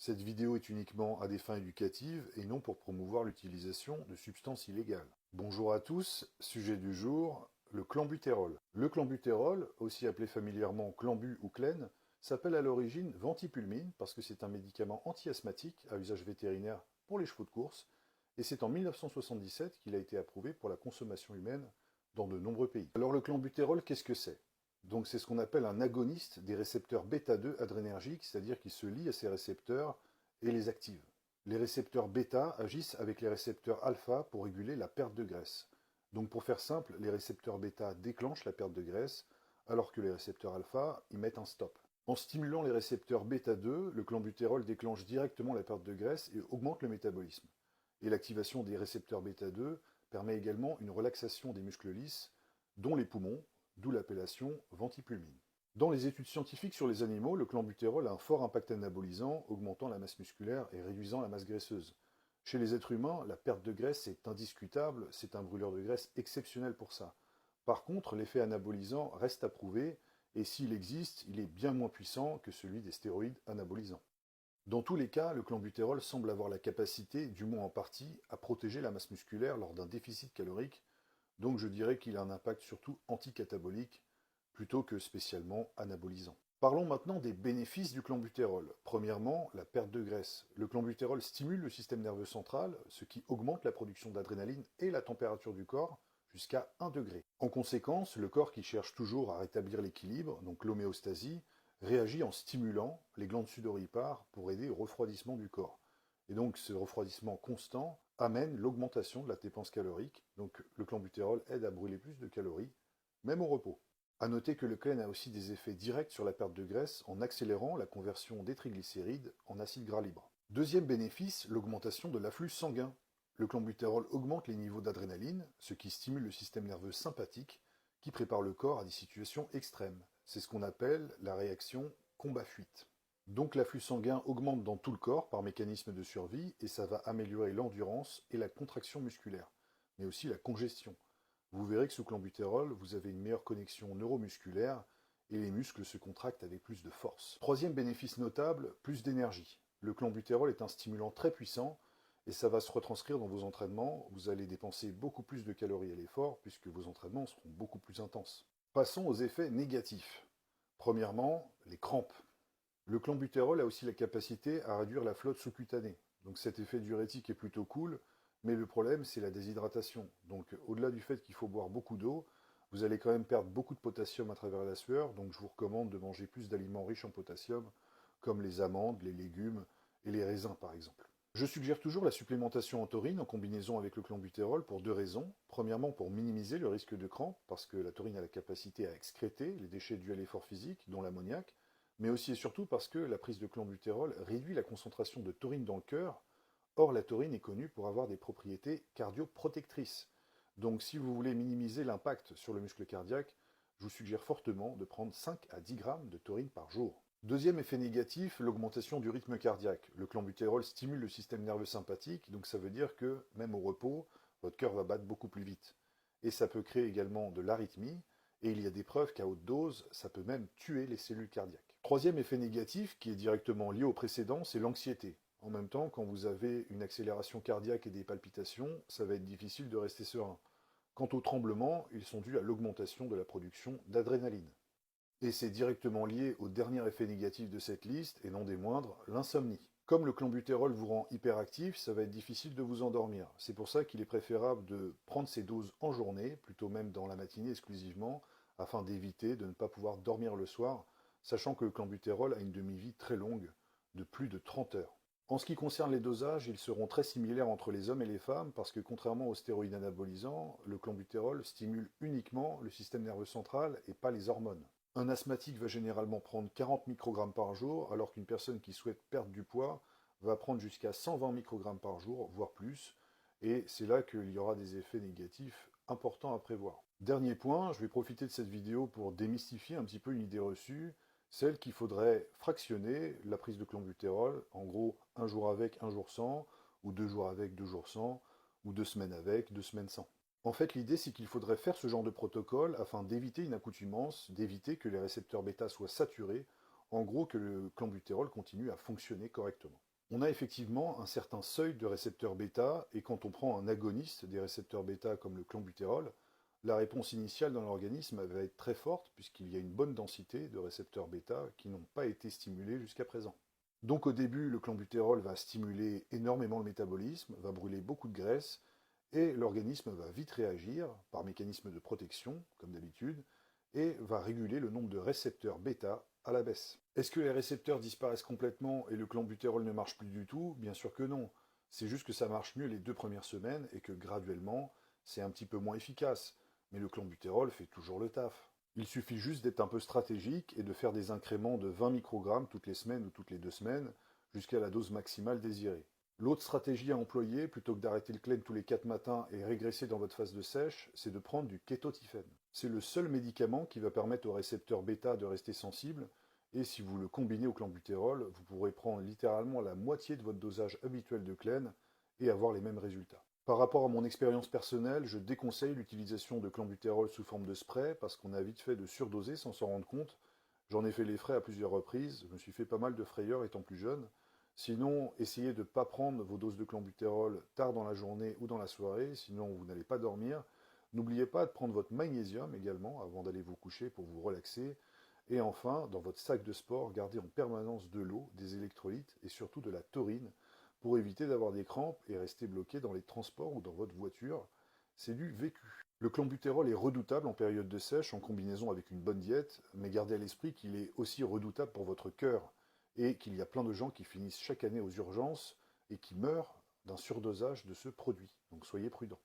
Cette vidéo est uniquement à des fins éducatives et non pour promouvoir l'utilisation de substances illégales. Bonjour à tous, sujet du jour, le clenbutérol. Le clenbutérol, aussi appelé familièrement clenbu ou clène, s'appelle à l'origine ventipulmine parce que c'est un médicament anti-asthmatique à usage vétérinaire pour les chevaux de course et c'est en 1977 qu'il a été approuvé pour la consommation humaine dans de nombreux pays. Alors le clenbutérol, qu'est-ce que c'est? Donc c'est ce qu'on appelle un agoniste des récepteurs bêta-2 adrénergiques, c'est-à-dire qu'il se lie à ces récepteurs et les active. Les récepteurs bêta agissent avec les récepteurs alpha pour réguler la perte de graisse. Donc pour faire simple, les récepteurs bêta déclenchent la perte de graisse, alors que les récepteurs alpha y mettent un stop. En stimulant les récepteurs bêta-2, le clenbutérol déclenche directement la perte de graisse et augmente le métabolisme. Et l'activation des récepteurs bêta-2 permet également une relaxation des muscles lisses, dont les poumons, d'où l'appellation ventipulmine. Dans les études scientifiques sur les animaux, le clenbutérol a un fort impact anabolisant, augmentant la masse musculaire et réduisant la masse graisseuse. Chez les êtres humains, la perte de graisse est indiscutable, c'est un brûleur de graisse exceptionnel pour ça. Par contre, l'effet anabolisant reste à prouver, et s'il existe, il est bien moins puissant que celui des stéroïdes anabolisants. Dans tous les cas, le clenbutérol semble avoir la capacité, du moins en partie, à protéger la masse musculaire lors d'un déficit calorique, donc je dirais qu'il a un impact surtout anticatabolique, plutôt que spécialement anabolisant. Parlons maintenant des bénéfices du clenbutérol. Premièrement, la perte de graisse. Le clenbutérol stimule le système nerveux central, ce qui augmente la production d'adrénaline et la température du corps jusqu'à 1 degré. En conséquence, le corps qui cherche toujours à rétablir l'équilibre, donc l'homéostasie, réagit en stimulant les glandes sudoripares pour aider au refroidissement du corps. Et donc ce refroidissement constant amène l'augmentation de la dépense calorique, donc le clenbutérol aide à brûler plus de calories, même au repos. A noter que le clène a aussi des effets directs sur la perte de graisse en accélérant la conversion des triglycérides en acide gras libre. Deuxième bénéfice, l'augmentation de l'afflux sanguin. Le clenbutérol augmente les niveaux d'adrénaline, ce qui stimule le système nerveux sympathique, qui prépare le corps à des situations extrêmes. C'est ce qu'on appelle la réaction combat-fuite. Donc l'afflux sanguin augmente dans tout le corps par mécanisme de survie et ça va améliorer l'endurance et la contraction musculaire, mais aussi la congestion. Vous verrez que sous clenbutérol, vous avez une meilleure connexion neuromusculaire et les muscles se contractent avec plus de force. Troisième bénéfice notable, plus d'énergie. Le clenbutérol est un stimulant très puissant et ça va se retranscrire dans vos entraînements. Vous allez dépenser beaucoup plus de calories à l'effort puisque vos entraînements seront beaucoup plus intenses. Passons aux effets négatifs. Premièrement, les crampes. Le clenbutérol a aussi la capacité à réduire la flotte sous-cutanée. Donc cet effet diurétique est plutôt cool, mais le problème c'est la déshydratation. Donc au-delà du fait qu'il faut boire beaucoup d'eau, vous allez quand même perdre beaucoup de potassium à travers la sueur, donc je vous recommande de manger plus d'aliments riches en potassium, comme les amandes, les légumes et les raisins par exemple. Je suggère toujours la supplémentation en taurine en combinaison avec le clenbutérol pour deux raisons. Premièrement, pour minimiser le risque de crampe, parce que la taurine a la capacité à excréter les déchets dus à l'effort physique, dont l'ammoniac, mais aussi et surtout parce que la prise de clenbutérol réduit la concentration de taurine dans le cœur. Or, la taurine est connue pour avoir des propriétés cardioprotectrices. Donc, si vous voulez minimiser l'impact sur le muscle cardiaque, je vous suggère fortement de prendre 5 à 10 grammes de taurine par jour. Deuxième effet négatif, l'augmentation du rythme cardiaque. Le clenbutérol stimule le système nerveux sympathique, donc ça veut dire que, même au repos, votre cœur va battre beaucoup plus vite. Et ça peut créer également de l'arythmie, et il y a des preuves qu'à haute dose, ça peut même tuer les cellules cardiaques. Troisième effet négatif, qui est directement lié au précédent, c'est l'anxiété. En même temps, quand vous avez une accélération cardiaque et des palpitations, ça va être difficile de rester serein. Quant aux tremblements, ils sont dus à l'augmentation de la production d'adrénaline. Et c'est directement lié au dernier effet négatif de cette liste, et non des moindres, l'insomnie. Comme le clenbutérol vous rend hyperactif, ça va être difficile de vous endormir. C'est pour ça qu'il est préférable de prendre ces doses en journée, plutôt même dans la matinée exclusivement, afin d'éviter de ne pas pouvoir dormir le soir, sachant que le clenbutérol a une demi-vie très longue, de plus de 30 heures. En ce qui concerne les dosages, ils seront très similaires entre les hommes et les femmes, parce que contrairement aux stéroïdes anabolisants, le clenbutérol stimule uniquement le système nerveux central et pas les hormones. Un asthmatique va généralement prendre 40 microgrammes par jour, alors qu'une personne qui souhaite perdre du poids va prendre jusqu'à 120 microgrammes par jour, voire plus, et c'est là qu'il y aura des effets négatifs importants à prévoir. Dernier point, je vais profiter de cette vidéo pour démystifier un petit peu une idée reçue, celle qu'il faudrait fractionner la prise de clenbutérol, en gros un jour avec, un jour sans, ou 2 jours avec, 2 jours sans, ou 2 semaines avec, 2 semaines sans. En fait, l'idée, c'est qu'il faudrait faire ce genre de protocole afin d'éviter une accoutumance, d'éviter que les récepteurs bêta soient saturés, en gros que le clenbutérol continue à fonctionner correctement. On a effectivement un certain seuil de récepteurs bêta, et quand on prend un agoniste des récepteurs bêta comme le clenbuterol, la réponse initiale dans l'organisme va être très forte puisqu'il y a une bonne densité de récepteurs bêta qui n'ont pas été stimulés jusqu'à présent. Donc au début, le clenbuterol va stimuler énormément le métabolisme, va brûler beaucoup de graisse, et l'organisme va vite réagir par mécanisme de protection, comme d'habitude, et va réguler le nombre de récepteurs bêta à la baisse. Est-ce que les récepteurs disparaissent complètement et le clenbuterol ne marche plus du tout? Bien sûr que non. C'est juste que ça marche mieux les 2 premières semaines et que graduellement, c'est un petit peu moins efficace. Mais le clenbuterol fait toujours le taf. Il suffit juste d'être un peu stratégique et de faire des incréments de 20 microgrammes toutes les semaines ou toutes les 2 semaines jusqu'à la dose maximale désirée. L'autre stratégie à employer, plutôt que d'arrêter le clen tous les 4 matins et régresser dans votre phase de sèche, c'est de prendre du kétotifène. C'est le seul médicament qui va permettre aux récepteurs bêta de rester sensibles, et si vous le combinez au clenbuterol, vous pourrez prendre littéralement la moitié de votre dosage habituel de clen et avoir les mêmes résultats. Par rapport à mon expérience personnelle, je déconseille l'utilisation de clenbuterol sous forme de spray parce qu'on a vite fait de surdoser sans s'en rendre compte. J'en ai fait les frais à plusieurs reprises, je me suis fait pas mal de frayeurs étant plus jeune. Sinon, essayez de ne pas prendre vos doses de clenbuterol tard dans la journée ou dans la soirée, sinon vous n'allez pas dormir. N'oubliez pas de prendre votre magnésium également avant d'aller vous coucher pour vous relaxer. Et enfin, dans votre sac de sport, gardez en permanence de l'eau, des électrolytes et surtout de la taurine pour éviter d'avoir des crampes et rester bloqué dans les transports ou dans votre voiture. C'est du vécu. Le clenbuterol est redoutable en période de sèche en combinaison avec une bonne diète, mais gardez à l'esprit qu'il est aussi redoutable pour votre cœur et qu'il y a plein de gens qui finissent chaque année aux urgences et qui meurent d'un surdosage de ce produit. Donc soyez prudents.